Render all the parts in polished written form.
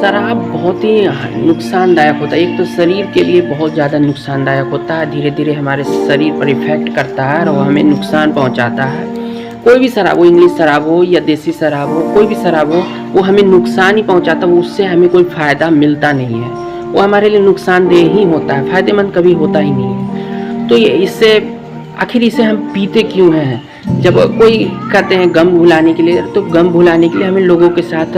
शराब बहुत ही नुकसानदायक होता है। एक तो शरीर के लिए बहुत ज़्यादा नुकसानदायक होता है, धीरे धीरे हमारे शरीर पर इफ़ेक्ट करता है और वो हमें नुकसान पहुंचाता है। कोई भी शराब हो, इंग्लिश शराब हो या देसी शराब हो, कोई भी शराब हो, वो हमें नुकसान ही पहुंचाता है। उससे हमें कोई फ़ायदा मिलता नहीं है, वो हमारे लिए नुकसानदेह ही होता है, फ़ायदेमंद कभी होता ही नहीं है। तो ये इससे आखिर इसे हम पीते क्यों हैं? जब कोई कहते हैं गम भुलाने के लिए, तो गम भुलाने के लिए हमें लोगों के साथ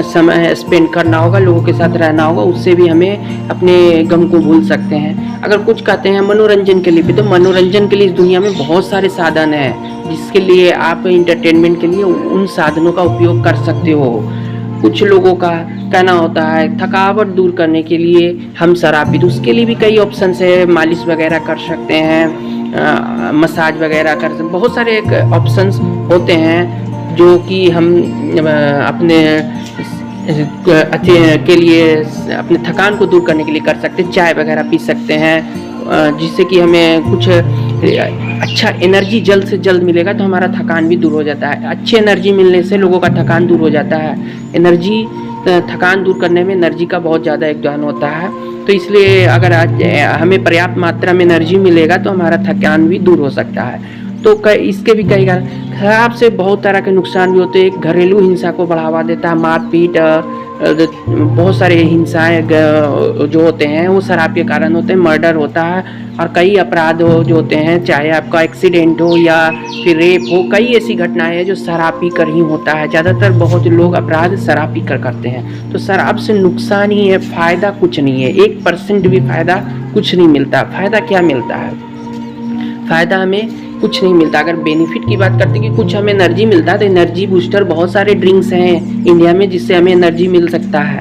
समय स्पेंड करना होगा, लोगों के साथ रहना होगा, उससे भी हमें अपने गम को भूल सकते हैं। अगर कुछ कहते हैं मनोरंजन के लिए भी, तो मनोरंजन के लिए इस दुनिया में बहुत सारे साधन हैं जिसके लिए आप इंटरटेनमेंट के लिए उन साधनों का उपयोग कर सकते हो। कुछ लोगों का कहना होता है थकावट दूर करने के लिए हम शराब पीते, उसके लिए भी कई ऑप्शन है, मालिश वगैरह कर सकते हैं, मसाज वगैरह कर सकते, बहुत सारे एक ऑप्शंस होते हैं जो कि हम अपने के लिए अपने थकान को दूर करने के लिए कर सकते हैं। चाय वगैरह पी सकते हैं जिससे कि हमें कुछ अच्छा एनर्जी जल्द से जल्द मिलेगा, तो हमारा थकान भी दूर हो जाता है। अच्छी एनर्जी मिलने से लोगों का थकान दूर हो जाता है। एनर्जी थकान दूर करने में एनर्जी का बहुत ज़्यादा योगदान होता है। तो इसलिए अगर आज हमें पर्याप्त मात्रा में एनर्जी मिलेगा तो हमारा थकान भी दूर हो सकता है। तो इसके भी कई कारण, शराब से बहुत तरह के नुकसान भी होते हैं। घरेलू हिंसा को बढ़ावा देता है, मारपीट, बहुत सारे हिंसाएं जो होते हैं वो शराब के कारण होते हैं। मर्डर होता है और कई अपराध जो होते हैं, चाहे आपका एक्सीडेंट हो या फिर रेप हो, कई ऐसी घटनाएं हैं जो शराब पी कर ही होता है। ज़्यादातर बहुत लोग अपराध शराब पी कर करते हैं। तो शराब से नुकसान ही है, फ़ायदा कुछ नहीं है। 1% भी फ़ायदा कुछ नहीं मिलता। फ़ायदा क्या मिलता है? फ़ायदा हमें कुछ नहीं मिलता। अगर बेनिफिट की बात करते हैं कि कुछ हमें एनर्जी मिलता है, तो एनर्जी बूस्टर बहुत सारे ड्रिंक्स हैं इंडिया में जिससे हमें एनर्जी मिल सकता है।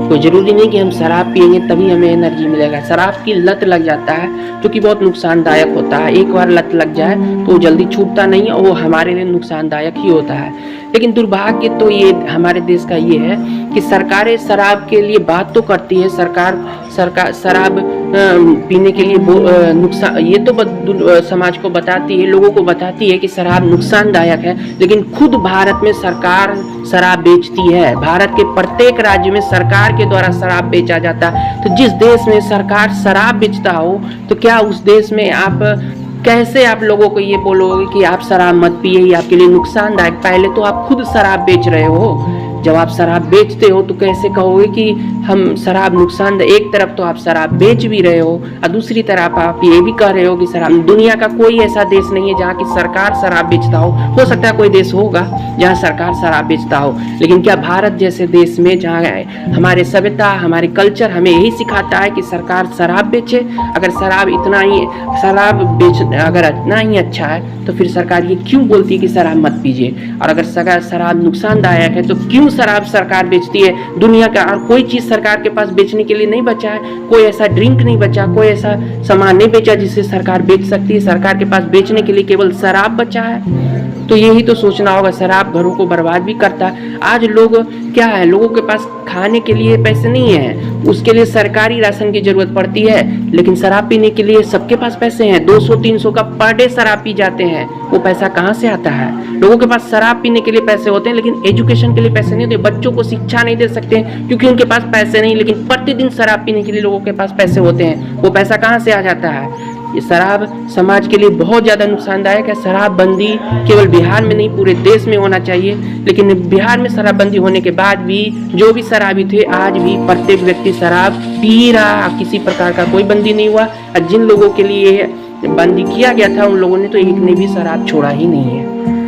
कोई ज़रूरी नहीं कि हम शराब पिएंगे तभी हमें एनर्जी मिलेगा। शराब की लत लग जाता है जो कि बहुत नुकसानदायक होता है। एक बार लत लग जाए तो जल्दी छूटता नहीं है और वो हमारे लिए नुकसानदायक ही होता है। लेकिन दुर्भाग्य तो ये हमारे देश का ये है कि सरकारें शराब के लिए बात तो करती है, सरकार शराब पीने के लिए नुकसान, ये तो समाज को बताती है, लोगों को बताती है कि शराब नुकसानदायक है, लेकिन खुद भारत में सरकार शराब बेचती है। भारत के प्रत्येक राज्य में सरकार के द्वारा शराब बेचा जाता है। तो जिस देश में सरकार शराब बेचता हो, तो क्या उस देश में कैसे आप लोगों को ये बोलोगे कि आप शराब मत पिए, ये आपके लिए नुकसानदायक? पहले तो आप खुद शराब बेच रहे हो। जब आप शराब बेचते हो तो कैसे कहोगे कि हम शराब नुकसानदायक? एक तरफ तो आप शराब बेच भी रहे हो और दूसरी तरफ आप ये भी कह रहे हो कि शराब, दुनिया का कोई ऐसा देश नहीं है जहाँ की सरकार शराब बेचता हो सकता है कोई देश होगा जहाँ सरकार शराब बेचता हो, लेकिन क्या भारत जैसे देश में जहाँ हमारे सभ्यता, हमारे कल्चर हमें यही सिखाता है कि सरकार शराब बेचे? अगर शराब इतना ही अच्छा है तो फिर सरकार ये क्यों बोलती है कि शराब मत पीजिए? और अगर शराब नुकसानदायक है तो क्यों शराब सरकार बेचती है? दुनिया का और कोई चीज़ सरकार के पास बेचने के लिए नहीं बचा है। कोई ऐसा ड्रिंक नहीं बचा, कोई ऐसा सामान नहीं बेचा जिसे सरकार बेच सकती है। सरकार के पास बेचने के लिए केवल शराब बचा है। तो यही तो सोचना होगा। शराब घरों को बर्बाद भी करता है। आज लोग क्या है, लोगों के पास खाने के लिए पैसे नहीं है, उसके लिए सरकारी राशन की जरूरत पड़ती है, लेकिन शराब पीने के लिए सबके पास पैसे हैं। 200-300 का पर डे शराब पी जाते हैं। वो पैसा कहाँ से आता है? लोगों के पास शराब पीने के लिए पैसे होते हैं लेकिन एजुकेशन के लिए पैसे नहीं होते। बच्चों को शिक्षा नहीं दे सकते क्योंकि उनके पास पैसे नहीं, लेकिन प्रतिदिन शराब पीने के लिए लोगों के पास पैसे होते हैं। वो पैसा कहाँ से आ जाता है? ये शराब समाज के लिए बहुत ज़्यादा नुकसानदायक है। शराबबंदी केवल बिहार में नहीं पूरे देश में होना चाहिए, लेकिन बिहार में शराबबंदी होने के बाद भी जो भी शराबी थे आज भी प्रत्येक व्यक्ति शराब पी रहा, किसी प्रकार का कोई बंदी नहीं हुआ। और जिन लोगों के लिए बंदी किया गया था उन लोगों ने तो एक ने भी शराब छोड़ा ही नहीं है।